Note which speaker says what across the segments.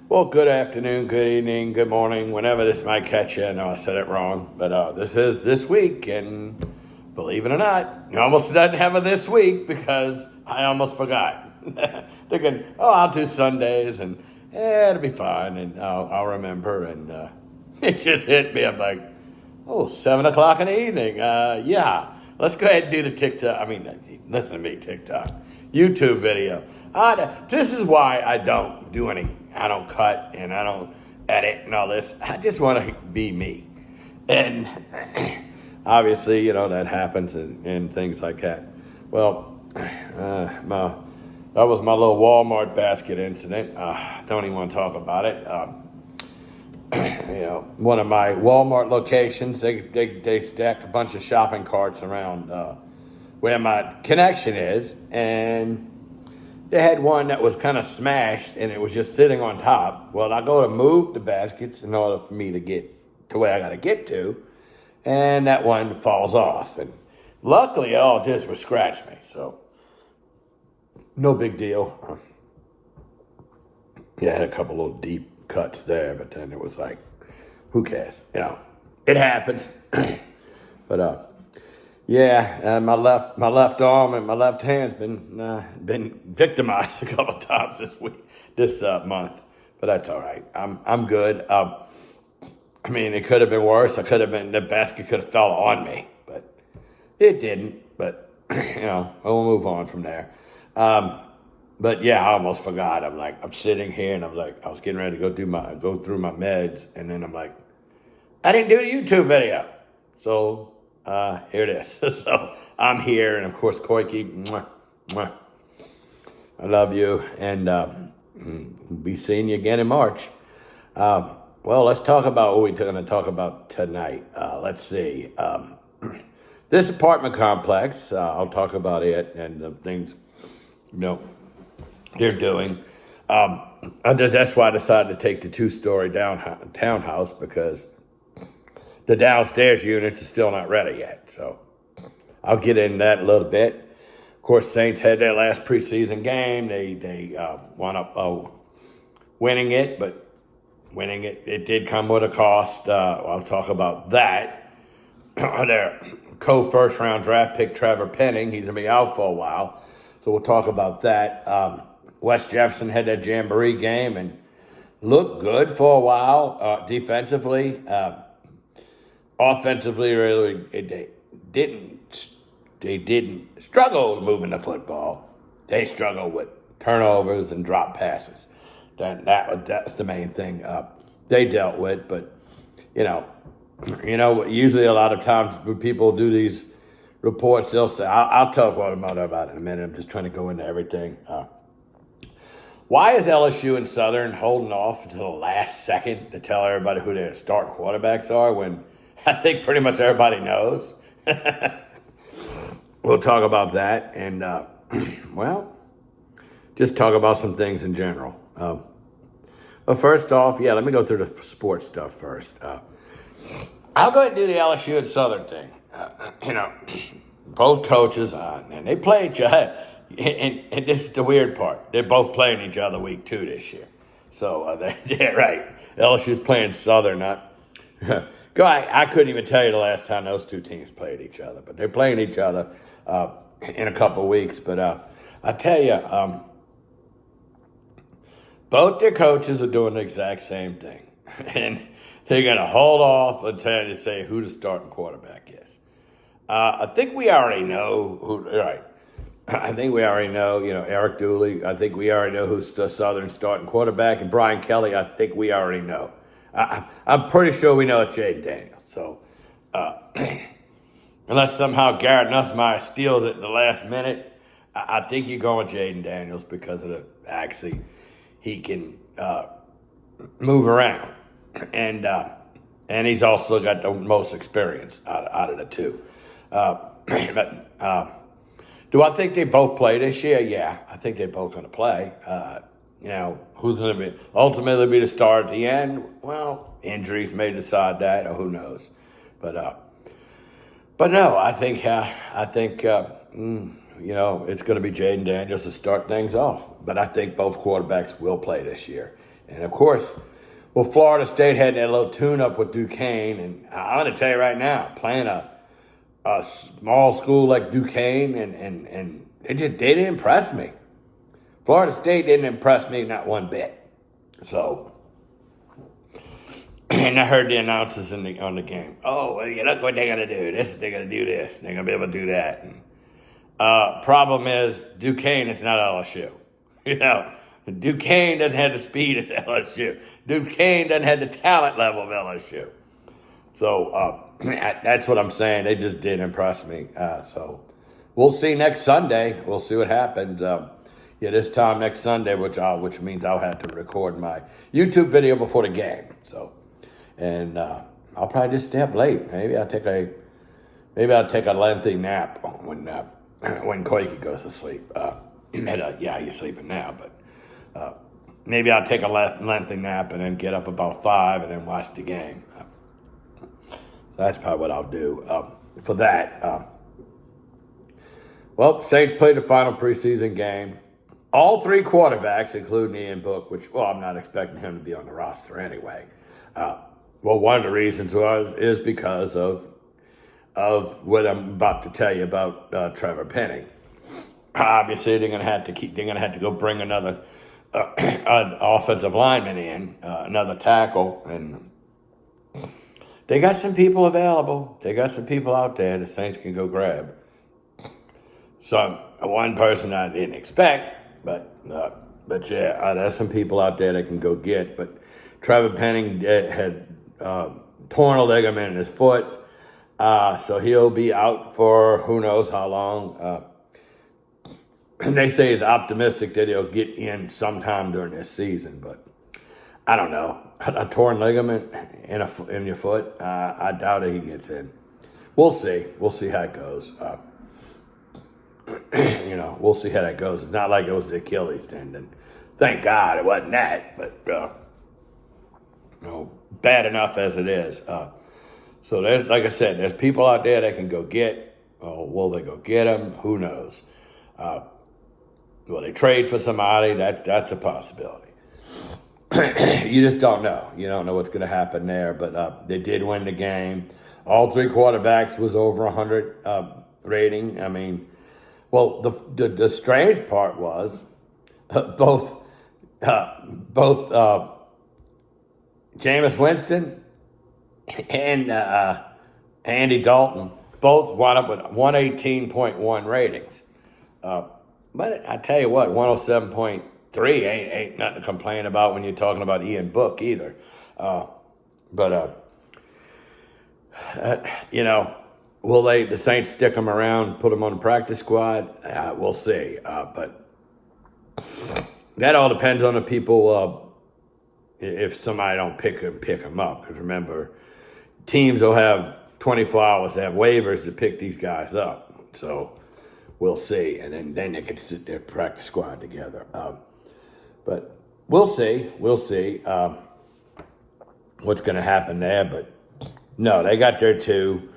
Speaker 1: Well, good afternoon, good evening, good morning, whenever this might catch you. I know I said it wrong, but this is this week, and believe it or not, it almost doesn't have a this week because I almost forgot. Thinking, oh, I'll do Sundays, and it'll be fine, and I'll remember, and it just hit me. I'm like, oh, 7 o'clock in the evening. Yeah, let's go ahead and do the TikTok. I mean, listen to me, TikTok, YouTube video. This is why I don't do any. I don't cut and I don't edit and all this. I just want to be me. And obviously, that happens and things like that. Well, that was my little Walmart basket incident. Don't even want to talk about it. One of my Walmart locations, they stack a bunch of shopping carts around where my connection is, and they had one that was kind of smashed and it was just sitting on top. Well, I go to move the baskets in order for me to get to where I got to get to, and that one falls off. And luckily, all it did was scratch me, so no big deal. Yeah, I had a couple little deep cuts there, but then it was like, who cares? It happens. But my left arm and my left hand's been victimized a couple of times this month, but that's all right. I'm good. It could have been worse. The basket could have fell on me, but it didn't. But we'll move on from there. But yeah, I almost forgot. I'm sitting here and I was getting ready to go through my meds, and then I'm like, I didn't do the YouTube video, so. Here it is. So I'm here, and of course, Koike, mwah, mwah. I love you, and be seeing you again in March. Well, let's talk about what we're going to talk about tonight. Let's see. This apartment complex, I'll talk about it and the things, they're doing. That's why I decided to take the two-story townhouse, because the downstairs units are still not ready yet, so I'll get into that a little bit. Of course, Saints had their last preseason game. They wound up winning it, but winning it did come with a cost. I'll talk about that. Their co-first round draft pick, Trevor Penning, he's going to be out for a while, so we'll talk about that. West Jefferson had that jamboree game and looked good for a while defensively. Offensively, really, they didn't struggle moving the football. They struggled with turnovers and drop passes. That's the main thing they dealt with. But usually a lot of times when people do these reports, they'll say, "I'll talk about it in a minute." I'm just trying to go into everything. Why is LSU and Southern holding off until the last second to tell everybody who their starting quarterbacks are when I think pretty much everybody knows? We'll talk about that, and just talk about some things in general. But first off, let me go through the sports stuff first. I'll go ahead and do the LSU and Southern thing. Both coaches, and they play each other, and this is the weird part. They're both playing each other week 2 this year. So, yeah, right. LSU's playing Southern, not... I couldn't even tell you the last time those two teams played each other, but they're playing each other in a couple of weeks. But I tell you, both their coaches are doing the exact same thing, and they're going to hold off until they say who the starting quarterback is. I think we already know who. Right? I think we already know. Eric Dooley. I think we already know who's the Southern starting quarterback, and Brian Kelly. I think we already know. I'm pretty sure we know it's Jaden Daniels. So, unless somehow Garrett Nussmeier steals it in the last minute, I think you're going with Jaden Daniels because of he can move around, and he's also got the most experience out of the two. Do I think they both play this year? Yeah, I think they're both going to play. Who's going to ultimately be the star at the end? Well, injuries may decide that, or who knows. But no, I think it's going to be Jaden Daniels to start things off. But I think both quarterbacks will play this year. And of course, well, Florida State had that little tune-up with Duquesne, and I'm going to tell you right now, playing a small school like Duquesne, and they didn't impress me. Florida State didn't impress me not one bit. So, and I heard the announcers on the game. Oh, well, look what they're going to do. They're going to do this. They're going to be able to do that. And, problem is, Duquesne is not LSU. Duquesne doesn't have the speed of LSU. Duquesne doesn't have the talent level of LSU. So that's what I'm saying. They just didn't impress me. So we'll see next Sunday. We'll see what happens. This time next Sunday, which means I'll have to record my YouTube video before the game. So, and I'll probably just stay up late. Maybe I'll take a lengthy nap when Koike goes to sleep. He's sleeping now, but maybe I'll take a lengthy nap and then get up about 5 and then watch the game. That's probably what I'll do for that. Saints played the final preseason game. All 3 quarterbacks, including Ian Book, which, I'm not expecting him to be on the roster anyway. One of the reasons is because of what I'm about to tell you about Trevor Penning. Obviously, they're going to have to go bring another an offensive lineman in, another tackle, and they got some people available. They got some people out there the Saints can go grab. So one person I didn't expect. But there's some people out there that can go get. But Trevor Penning had torn a ligament in his foot, so he'll be out for who knows how long. And they say he's optimistic that he'll get in sometime during this season, but I don't know. A torn ligament in your foot, I doubt he gets in. We'll see. We'll see how it goes. We'll see how that goes. It's not like it was the Achilles tendon. Thank God it wasn't that, but bad enough as it is. So there's, like I said, there's people out there that can go get. Will they go get them? Who knows? Will they trade for somebody? That's a possibility. You just don't know. You don't know what's going to happen there. But they did win the game. All 3 quarterbacks was over 100 rating. I mean. Well, the strange part was both Jameis Winston and Andy Dalton both wound up with 118.1 ratings. But I tell you what, 107.3 ain't nothing to complain about when you're talking about Ian Book either. Will the Saints stick him around, put him on the practice squad? We'll see. But that all depends on the people. If somebody don't pick him up, because remember, teams will have 24 hours to have waivers to pick these guys up. So we'll see, and then they can sit their practice squad together. But we'll see. We'll see what's going to happen there. But no, they got their 2.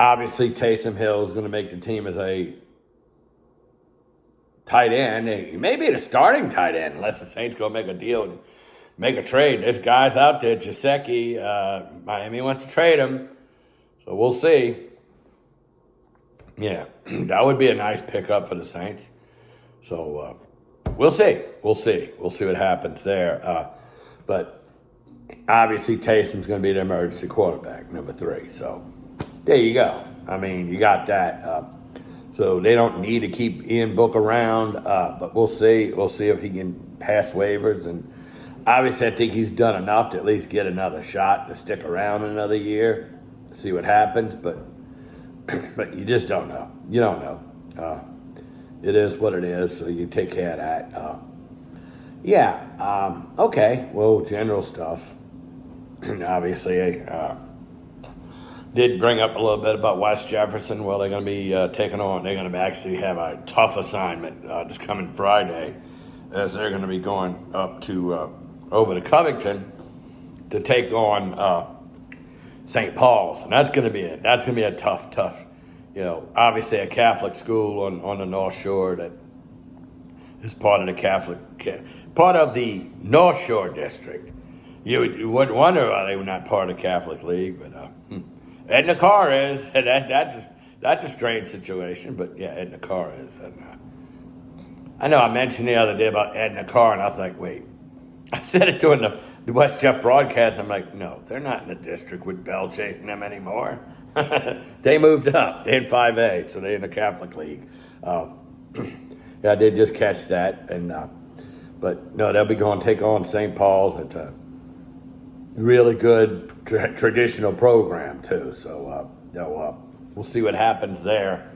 Speaker 1: Obviously, Taysom Hill is going to make the team as a tight end. He may be the starting tight end unless the Saints go make a deal and make a trade. There's guys out there. Gesicki, Miami wants to trade him. So we'll see. Yeah, that would be a nice pickup for the Saints. So we'll see. We'll see. We'll see what happens there. But obviously, Taysom's going to be the emergency quarterback, number 3. So there you go. I mean, you got that. So they don't need to keep Ian Book around, but we'll see. We'll see if he can pass waivers. And obviously, I think he's done enough to at least get another shot to stick around another year, see what happens. But you just don't know. You don't know. It is what it is, so you take care of that. Okay. Well, general stuff. And obviously, did bring up a little bit about West Jefferson. Well, they're going to be they're going to actually have a tough assignment this coming Friday, as they're going to be going up to over to Covington to take on St. Paul's, and that's going to be a tough. Obviously a Catholic school on the North Shore that is part of the part of the North Shore District. You wouldn't wonder why they were not part of the Catholic League, but Edna Carr is. And that's a strange situation, but yeah, Edna Carr is. And, I know I mentioned the other day about Edna Carr, and I was like, wait. I said it during the West Jeff broadcast. I'm like, no, they're not in the district with Bell chasing them anymore. They moved up. They're in 5A, so they're in the Catholic League. Yeah, I did just catch that, and but no, they'll be going to take on St. Paul's. It's a really good traditional program too. So we'll see what happens there.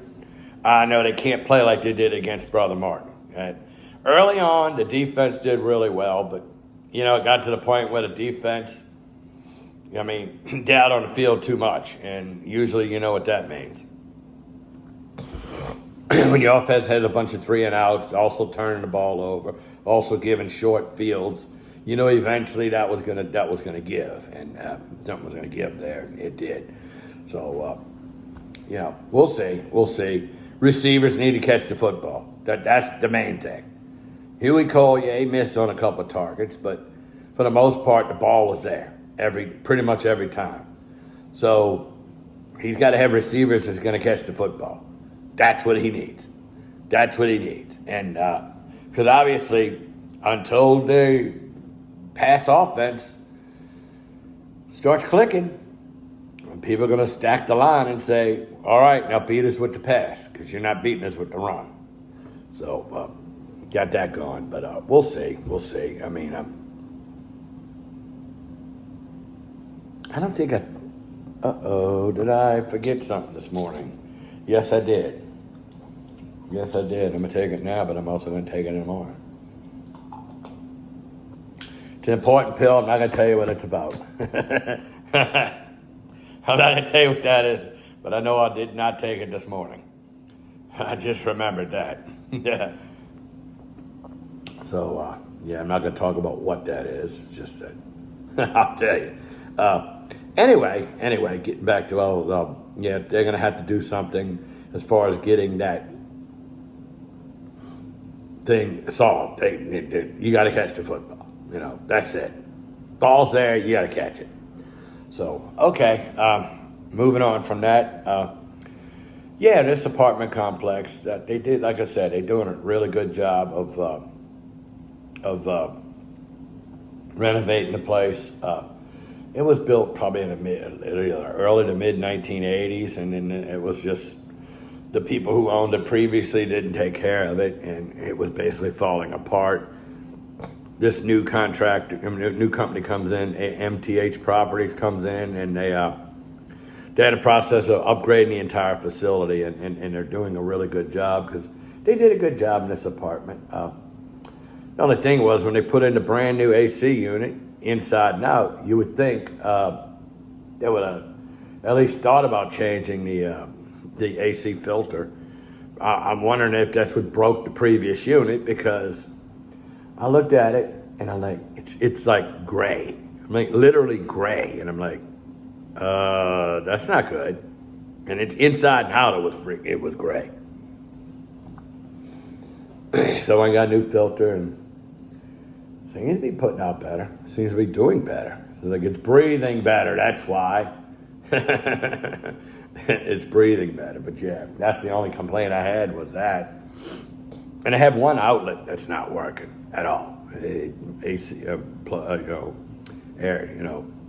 Speaker 1: I know they can't play like they did against Brother Martin. Right? Early on, the defense did really well, but it got to the point where the defense, down on the field too much, and usually you know what that means. When your offense has a bunch of 3 and outs, also turning the ball over, also giving short fields, eventually that was gonna give, and something was gonna give there, and it did. So we'll see. Receivers need to catch the football. That's the main thing. Huey Collier missed on a couple of targets, but for the most part, the ball was there pretty much every time. So he's got to have receivers that's going to catch the football. That's what he needs. And because obviously, until the pass offense starts clicking, people are going to stack the line and say, all right, now beat us with the pass because you're not beating us with the run. So got that going, but we'll see. I don't think did I forget something this morning? Yes, I did. I'm going to take it now, but I'm also going to take it in the morning. It's an important pill. I'm not going to tell you what it's about. I'm not going to tell you what that is, but I know I did not take it this morning. I just remembered that. Yeah. So, I'm not going to talk about what that is. It's just that I'll tell you. Anyway, getting back to they're going to have to do something as far as getting that thing solved. You got to catch the football. That's it. Ball's there, you got to catch it. So, okay, moving on from that. This apartment complex that they did, like I said, they're doing a really good job of renovating the place. It was built probably in the early to mid 1980s, and then it was just the people who owned it previously didn't take care of it, and it was basically falling apart. This new new company comes in, MTH Properties comes in, and they had a process of upgrading the entire facility, and they're doing a really good job because they did a good job in this apartment. The only thing was when they put in the brand new AC unit, inside and out, you would think they would have at least thought about changing the AC filter. I'm wondering if that's what broke the previous unit, because I looked at it and I'm like, it's like gray. I'm like literally gray, and I'm like, that's not good. And it's inside and out. It was gray. So I got a new filter, and seems to be putting out better. Seems to be doing better. So like it's breathing better. That's why. It's breathing better. But yeah, that's the only complaint I had was that. And I have one outlet that's not working at all. AC,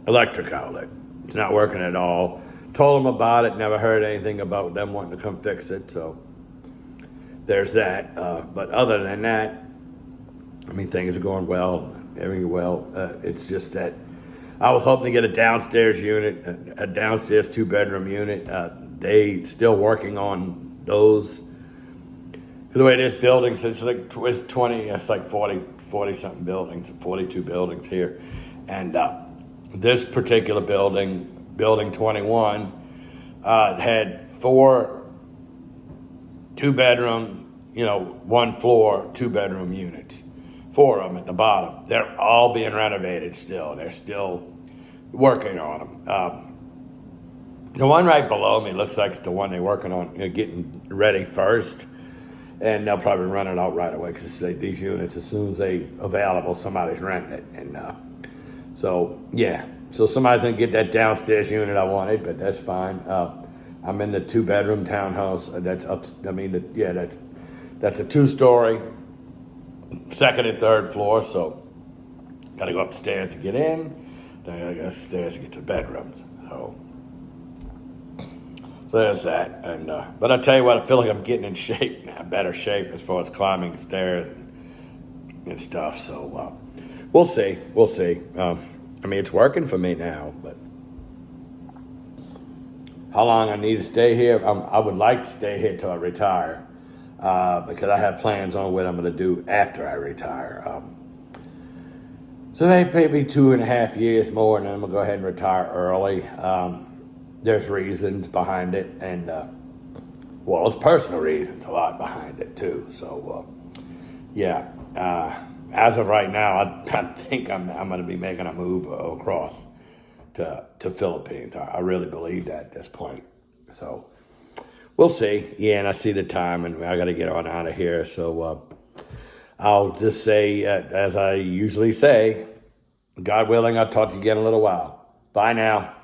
Speaker 1: electric outlet. It's not working at all. Told them about it. Never heard anything about them wanting to come fix it. So there's that. But other than that, things are going well. Everything well. It's just that I was hoping to get a downstairs unit, a downstairs 2-bedroom unit. They still working on those. The way this building, since it's 20, it's like 40 something buildings, 42 buildings here. And this particular building, building 21, had 4 2-bedroom, 1 floor, 2-bedroom units. 4 of them at the bottom. They're all being renovated still. They're still working on them. The one right below me looks like it's the one they're working on, getting ready first. and they'll probably run it out right away because these units, as soon as they available, somebody's renting it, and so yeah. So somebody's gonna get that downstairs unit I wanted, but that's fine. I'm in the 2-bedroom townhouse. That's up. I mean, that's a 2-story, second and third floor. So got to go up the stairs to get in. Then I got to go upstairs to get to the bedrooms. So there's that. And but I tell you what, I feel like I'm getting in shape now, better shape as far as climbing stairs and stuff. So we'll see. We'll see. I mean, it's working for me now, but how long I need to stay here? I would like to stay here till I retire because I have plans on what I'm going to do after I retire. So maybe 2.5 years more, and then I'm going to go ahead and retire early. There's reasons behind it, and well, it's personal reasons, a lot behind it too. So yeah. As of right now, I think I'm going to be making a move across to Philippines. I really believe that at this point. So we'll see. Yeah, and I see the time, and I got to get on out of here. So I'll just say, as I usually say, God willing, I'll talk to you again in a little while. Bye now.